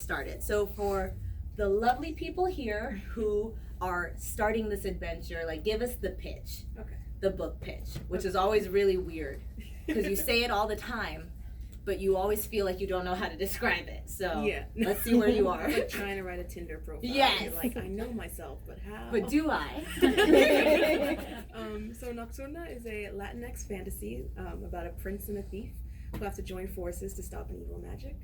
started. So for the lovely people here who are starting this adventure, like give us the pitch, Okay. the book pitch, which is always really weird because you say it all the time, but you always feel like you don't know how to describe it. So Yeah. let's see where you are. It's like trying to write a Tinder profile. Yes. You're like, I know myself, but how? But do I? So Nocturna is a Latinx fantasy about a prince and a thief who have to join forces to stop an evil magic.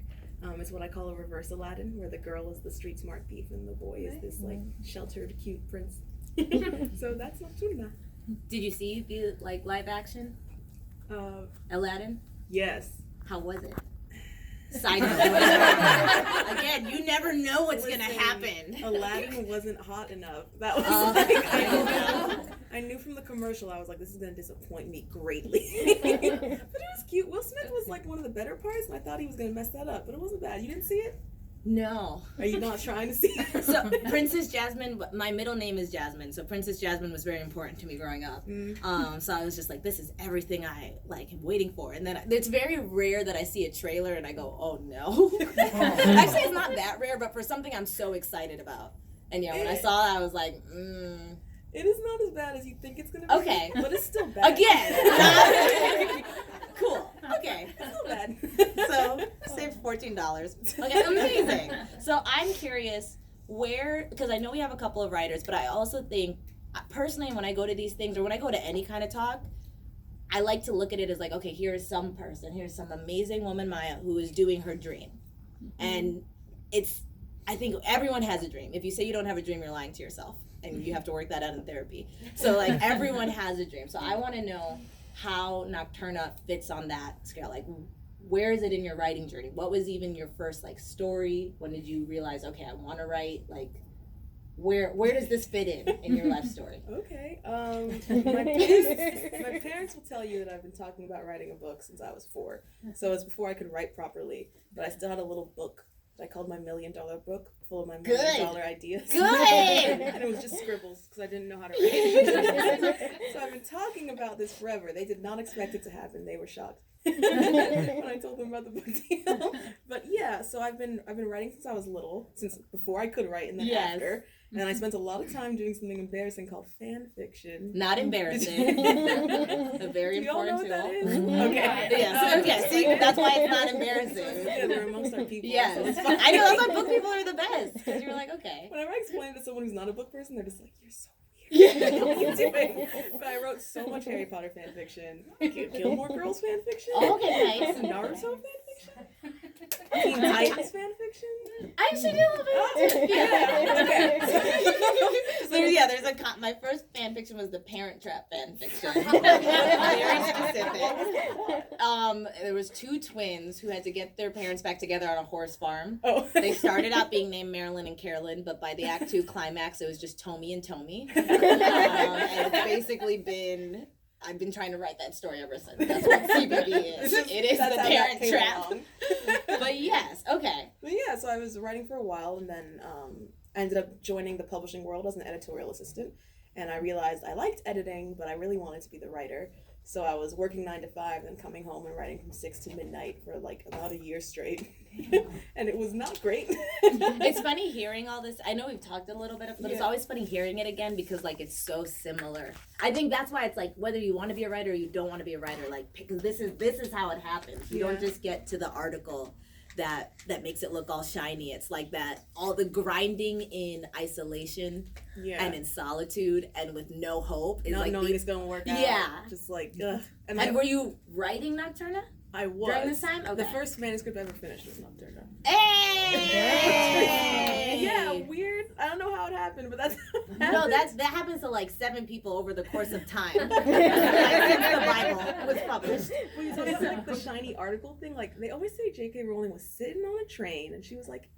It's what I call a reverse Aladdin, where the girl is the street smart thief and the boy is this like sheltered, cute prince. So that's Nocturna. Did you see the live action Aladdin? Yes. How was it? Side note. Again, you never know what's gonna happen. Aladdin wasn't hot enough. That was I knew from the commercial, I was like, this is gonna disappoint me greatly. But it was cute. Will Smith was like one of the better parts, and I thought he was gonna mess that up, but it wasn't bad. You didn't see it? No. Are you not trying to see it? So Princess Jasmine, my middle name is Jasmine, so Princess Jasmine was very important to me growing up. So I was just like, this is everything I like am waiting for. And then it's very rare that I see a trailer and I go, oh no. Actually, it's not that rare, but for something I'm so excited about. And yeah, when I saw it, I was like, It is not as bad as you think it's gonna be. Okay. But it's still bad. Again. Cool. Okay. It's still bad. So saved $14. Okay, amazing. So I'm curious because I know we have a couple of writers, but I also think personally when I go to these things or when I go to any kind of talk, I like to look at it as like, okay, here's some person, here's some amazing woman, Maya, who is doing her dream. And I think everyone has a dream. If you say you don't have a dream, you're lying to yourself. And you have to work that out in therapy. So like everyone has a dream. So I want to know how Nocturna fits on that scale. Like where is it in your writing journey? What was even your first like story? When did you realize, okay, I want to write? Like where does this fit in your life story? Okay. My parents will tell you that I've been talking about writing a book since I was 4. So it's before I could write properly. But I still had a little book that I called my $1 million book, full of my $1 million ideas. Good. And it was just scribbles because I didn't know how to write. So I've been talking about this forever. They did not expect it to happen. They were shocked when I told them about the book deal. But yeah, so I've been writing since I was little, since before I could write and then after. And I spent a lot of time doing something embarrassing called fan fiction. Not embarrassing. A very important tool. That is? Okay. Yes. Okay. See, that's why it's not embarrassing. Yeah, we're amongst our people. Yes. So it's fine. I know that's why book people are the best. Because you're like, okay. Whenever I explain it to someone who's not a book person, they're just like, you're so weird. Yeah. What are you doing? But I wrote so much Harry Potter fan fiction, Gilmore Girls fan fiction, Okay, nice. Naruto fan fiction, Teen Titans fan fiction. I actually do a little bit. Yeah. Okay. There's my first fan fiction was the Parent Trap fan fiction. Very specific. There was 2 twins who had to get their parents back together on a horse farm. Oh. They started out being named Marilyn and Carolyn, but by the Act 2 climax, it was just Tomi and Tomi. And it's basically I've been trying to write that story ever since. That's what CBD is. It is the Parent Trap. But yes, okay. But yeah, so I was writing for a while, and then I ended up joining the publishing world as an editorial assistant. And I realized I liked editing, but I really wanted to be the writer. So I was working 9 to 5, then coming home and writing from 6 to midnight for like about a year straight. And it was not great. It's funny hearing all this. I know we've talked a little bit, but it's always funny hearing it again because like it's so similar. I think that's why it's like whether you want to be a writer or you don't want to be a writer, like because this is how it happens. You don't just get to the article that makes it look all shiny. It's like that all the grinding in isolation and in solitude and with no hope is not like knowing it's gonna work out. Yeah. Just like ugh. And were you writing Nocturna? I was. During this time? Okay. The first manuscript I ever finished was Nocturna. Hey! Yeah, weird. I don't know how it happened, but that's No, that happens to like 7 people over the course of time. Like since the Bible was published. When you talk about like the shiny article thing, like they always say J.K. Rowling was sitting on a train and she was like,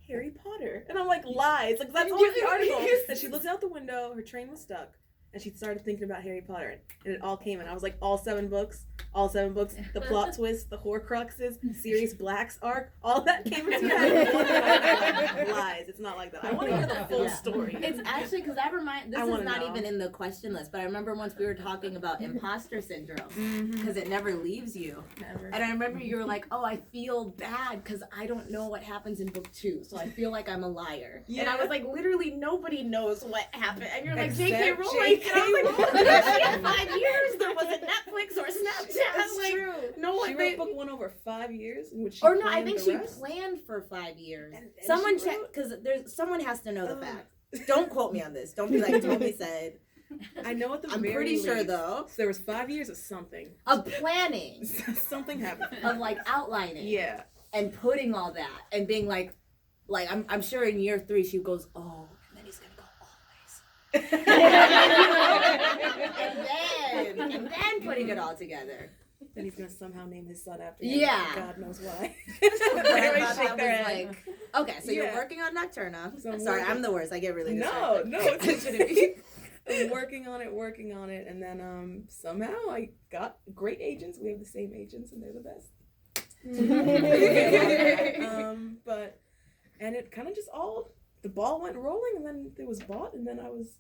Harry Potter. And I'm like, lies. Like that's always the article. And she looked out the window, her train was stuck. And she started thinking about Harry Potter, and it all came, and I was like, all 7 books, the plot twist, the Horcruxes, Sirius Black's arc, all that came into Harry Potter. Lies. It's it's not like that. I want to hear the full story. It's actually, because this is not know. even in the question list, but I remember once we were talking about imposter syndrome, because it never leaves you. Never. And I remember you were like, oh, I feel bad because I don't know what happens in book 2, so I feel like I'm a liar. Yeah. And I was like, literally nobody knows what happened. And you're like, J.K. Except Rowling. J.K. And I was like, Rowling. she had 5 years. There wasn't Netflix or Snapchat. That's Like, true. no one. She wrote book 1 over 5 years, in which she Or no, I planned think the she rest. planned for 5 years. And Someone she check, wrote- because someone has to know the facts. Don't quote me on this. Don't be like Tomi said. I know at the I'm very pretty sure least, though. So there was 5 years of something. Of planning, Something happened. of like outlining, Yeah. and putting all that, and being like I'm sure in year 3 she goes, oh, and then he's gonna go always, and then putting it all together. Then he's gonna somehow name his son after him. Yeah. God knows why. But I Everybody thought shake that their was head. like, okay, so you're Yeah. working on Nocturna. So I'm Sorry, working- I'm the worst. I get really No, distracted. no, it shouldn't be. I'm working on it, and then somehow I got great agents. We have the same agents, and they're the best. And it kind of just the ball went rolling, and then it was bought, and then I was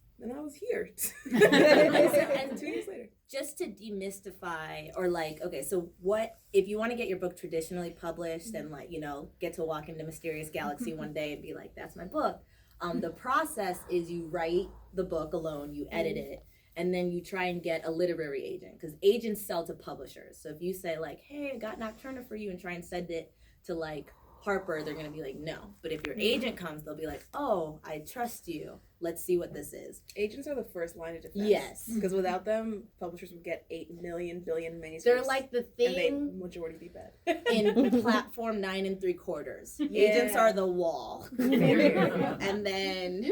here. And 2 years later. Just to demystify, or like, okay, so what if you want to get your book traditionally published and like, you know, get to walk into Mysterious Galaxy one day and be like, that's my book. The process is you write the book alone, you edit it, and then you try and get a literary agent, because agents sell to publishers. So if you say like, hey, I got Nocturna for you, and try and send it to like Harper, they're gonna be like, no. But if your agent comes, they'll be like, oh, I trust you. Let's see what this is. Agents are the first line of defense. Yes. Because without them, publishers would get 8 million billion manuscripts. They're like the and they thing majority be bad. in platform 9 3/4. Agents are the wall. And then,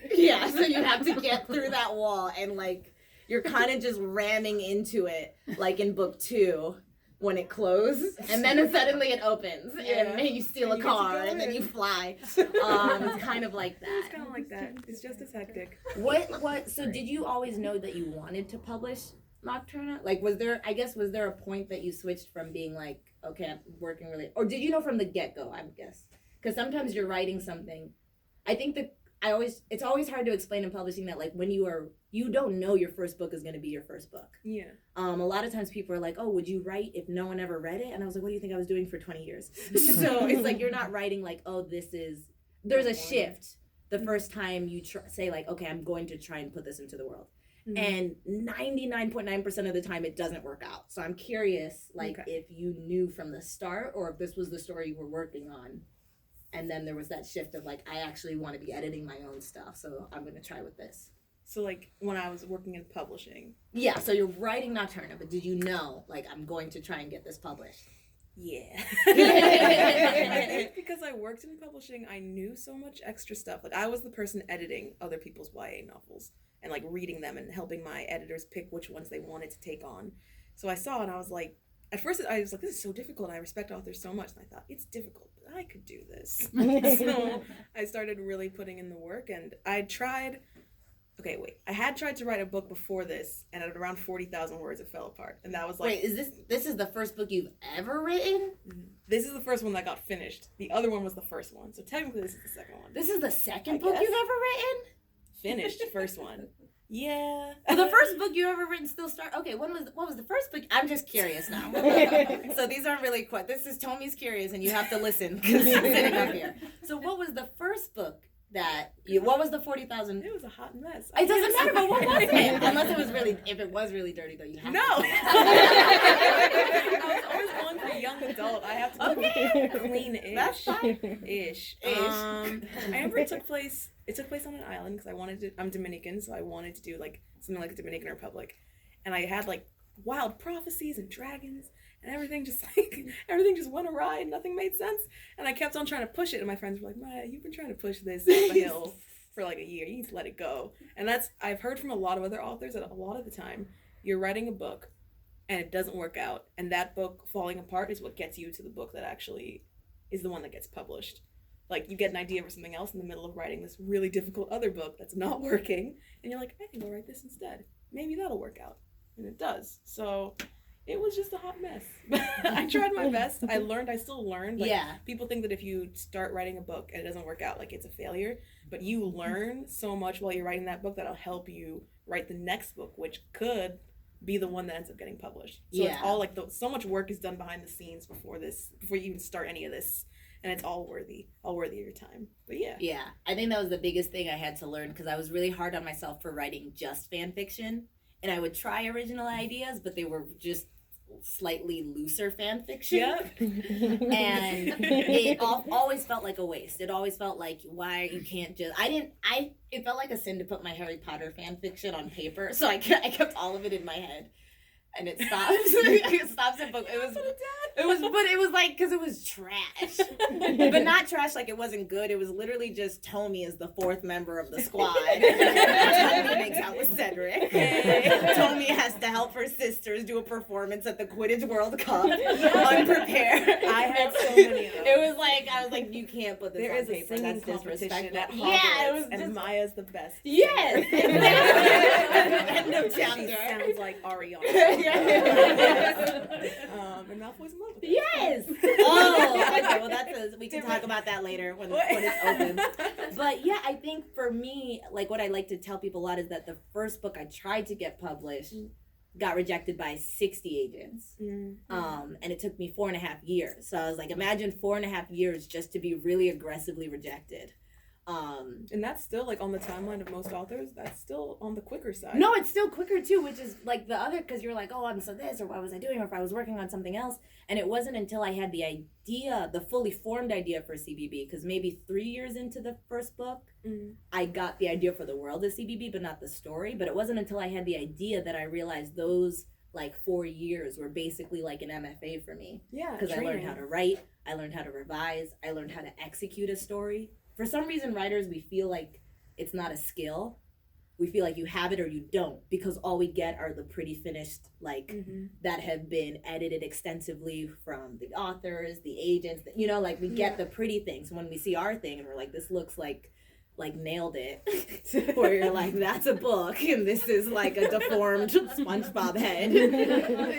yeah, so you have to get through that wall, and like, you're kind of just ramming into it, like in book 2. When it closes, and then suddenly it opens, and you steal a car, and then you fly. It's kind of like that. It's kind of like that. It's just as hectic. So did you always know that you wanted to publish Nocturna? Like, was there a point that you switched from being like, okay, I'm working really, or did you know from the get-go, I guess? Because sometimes you're writing something. I think it's always hard to explain in publishing that, like, when you don't know your first book is going to be your first book. Yeah. A lot of times people are like, oh, would you write if no one ever read it? And I was like, what do you think I was doing for 20 years? So it's like, you're not writing like, oh, there's a shift the first time you say like, okay, I'm going to try and put this into the world. And 99.9% of the time it doesn't work out. So I'm curious, like, if you knew from the start, or if this was the story you were working on, and then there was that shift of like, I actually want to be editing my own stuff, so I'm going to try with this. So like when I was working in publishing. Yeah, so you're writing Nocturna, but did you know, like, I'm going to try and get this published? Yeah. I think because I worked in publishing, I knew so much extra stuff. Like, I was the person editing other people's YA novels and like reading them and helping my editors pick which ones they wanted to take on. So I saw it and I was like, at first I was like, this is so difficult. I respect authors so much. And I thought, it's difficult, but I could do this. So I started really putting in the work, and I had tried to write a book before this, and at around 40,000 words it fell apart. And that was like, wait, is this is the first book you've ever written? This is the first one that got finished. The other one was the first one. So technically this is the second one. This is the second book you've ever written? Finished, first one. Yeah. Well, the first book you ever written still start. Okay, what was the first book? I'm just curious now. So these aren't really quite. This is Tomi's curious, and you have to listen because she's sitting up here. So what was the first book that you? What was the 40,000? It was a hot mess. It doesn't matter, but what was it? Unless it was really. If it was really dirty, though, you have. No. To I was always going for a young adult. I have to be clean-ish. That's fine. Ish. I remember it took place on an island because I'm Dominican, so I wanted to do like something like the Dominican Republic. And I had like wild prophecies and dragons, and everything just went awry and nothing made sense. And I kept on trying to push it, and my friends were like, Maya, you've been trying to push this up a hill for like a year. You need to let it go. And I've heard from a lot of other authors that a lot of the time you're writing a book and it doesn't work out, and that book falling apart is what gets you to the book that actually is the one that gets published. Like, you get an idea for something else in the middle of writing this really difficult other book that's not working, and you're like, I think I'll write this instead. Maybe that'll work out. And it does. So, It was just a hot mess. I tried my best. I still learned. Like, yeah. People think that if you start writing a book and it doesn't work out, like it's a failure. But you learn so much while you're writing that book that'll help you write the next book, which could be the one that ends up getting published. So it's all like so much work is done behind the scenes before you even start any of this. And it's all worthy of your time. But yeah. Yeah. I think that was the biggest thing I had to learn because I was really hard on myself for writing just fan fiction. And I would try original ideas, but they were just slightly looser fan fiction. Yep. And it always felt like a waste. It always felt like, why you can't just... It felt like a sin to put my Harry Potter fan fiction on paper. So I kept all of it in my head. And it stops. It stops at book. It was like, because it was trash. But not trash like it wasn't good. It was literally just Tomi is the fourth member of the squad. Tomi makes out with Cedric. Tomi has to help her sisters do a performance at the Quidditch World Cup. Unprepared. I had so many of those. I was like, you can't put this on paper. That's disrespectful. At Hogwarts, it was and Maya's the best. Yes. End of chapter. She sounds like Ariana. And Malfoy's in love with her. Yes. Oh, okay. Well, we can talk about that later when it's open. But yeah, I think for me, like what I like to tell people a lot is that the first book I tried to get published got rejected by 60 agents. And it took me 4.5 years. So I was like, imagine 4.5 years just to be really aggressively rejected. And that's still like on the timeline of most authors, that's still on the quicker side. No, it's still quicker too, which is like the other, because you're like, oh, I'm so this, or what was I doing, or if I was working on something else. And it wasn't until I had the idea, the fully formed idea for CBB, because maybe 3 years into the first book, I got the idea for the world of CBB, but not the story. But it wasn't until I had the idea that I realized those like 4 years were basically like an MFA for me. Yeah, because I learned how to write, I learned how to revise, I learned how to execute a story. For some reason, writers, we feel like it's not a skill. We feel like you have it or you don't, because all we get are the pretty finished, like, that have been edited extensively from the authors, the agents, you know, like, we get the pretty things. When we see our thing and we're like, this looks like nailed it, or you're like, that's a book, and this is like a deformed SpongeBob head.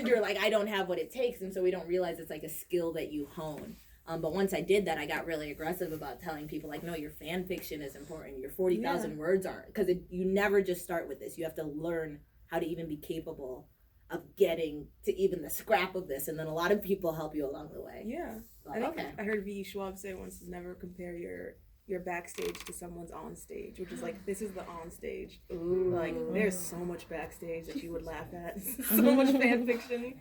You're like, I don't have what it takes, and so we don't realize it's like a skill that you hone. But once I did that, I got really aggressive about telling people, like, no, your fan fiction is important. Your 40,000 words aren't. Because you never just start with this. You have to learn how to even be capable of getting to even the scrap of this. And then a lot of people help you along the way. Yeah. Like, I heard V. Schwab say once to never compare your backstage to someone's on stage, which is like, this is the on stage. Ooh. Like, there's so much backstage that you would laugh at. So much fan fiction.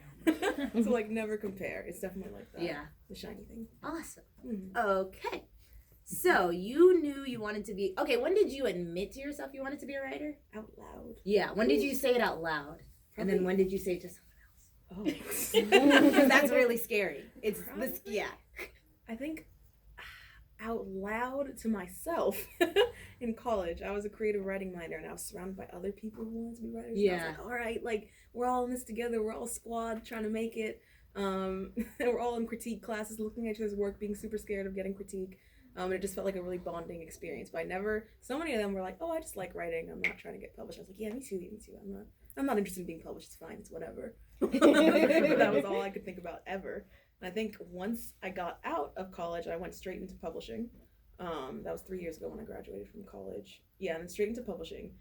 So like, never compare. It's definitely like that. Yeah. The shiny thing. Awesome. Okay. So you knew you wanted to be, okay, when did you admit to yourself you wanted to be a writer? Out loud. Yeah. When did you say it out loud? And then when did you say it to someone else? Oh. Because that's really scary. It's this, yeah. I think out loud to myself in college. I was a creative writing minor, and I was surrounded by other people who wanted to be writers. Yeah. And I was like, all right, like, we're all in this together. We're all a squad trying to make it. And we're all in critique classes, looking at each other's work, being super scared of getting critique. And it just felt like a really bonding experience. But so many of them were like, oh, I just like writing. I'm not trying to get published. I was like, yeah, me too. I'm not interested in being published. It's fine. It's whatever. That was all I could think about ever. And I think once I got out of college, I went straight into publishing. That was 3 years ago when I graduated from college. Yeah, and then straight into publishing.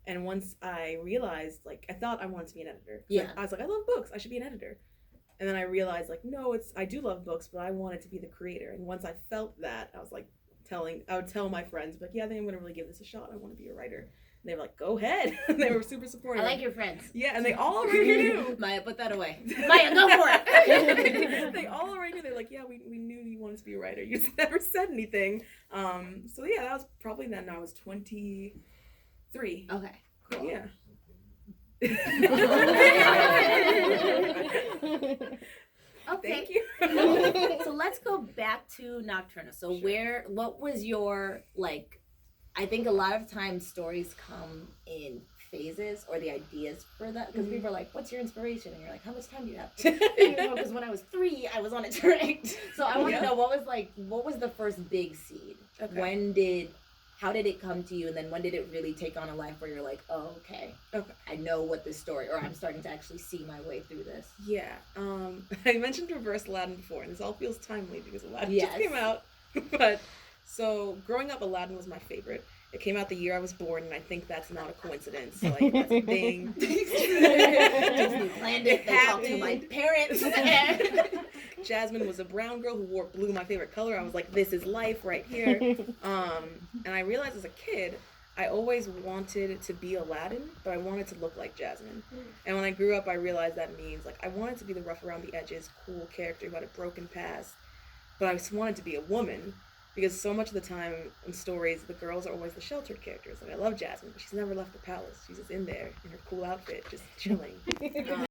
And once I realized, like, I thought I wanted to be an editor. Yeah. I was like, I love books. I should be an editor. And then I realized, like, no, I do love books, but I wanted to be the creator. And once I felt that, I was like, I would tell my friends, like, yeah, I think I'm going to really give this a shot. I want to be a writer. And they were like, go ahead. They were super supportive. I like your friends. Yeah, and they all already knew. Maya, put that away. Maya, go for it. They all already knew. They're like, yeah, we knew you wanted to be a writer. You just never said anything. So yeah, that was probably then. I was 23. Okay, cool. Yeah. Okay. Thank you. So let's go back to Nocturna. So Sure. what was your, like, I think a lot of times stories come in phases, or the ideas for that, because people are like, what's your inspiration? And you're like, how much time do you have? Because when I was 3, I was on a train. So I want to know, what was the first big seed? Okay. how did it come to you, and then when did it really take on a life where you're like, oh, okay, I know what this story, or I'm starting to actually see my way through this? Yeah, I mentioned Reverse Aladdin before, and this all feels timely because Aladdin just came out. But so growing up, Aladdin was my favorite. It came out the year I was born, and I think that's not a coincidence. Like, that's a thing. Disney planned it. They talked to my parents. Jasmine was a brown girl who wore blue, my favorite color. I was like, this is life right here. And I realized as a kid, I always wanted to be Aladdin, but I wanted to look like Jasmine. And when I grew up, I realized that means, like, I wanted to be the rough around the edges, cool character who had a broken past, but I just wanted to be a woman. Because so much of the time in stories, the girls are always the sheltered characters. Like, I love Jasmine, but she's never left the palace. She's just in there in her cool outfit, just chilling.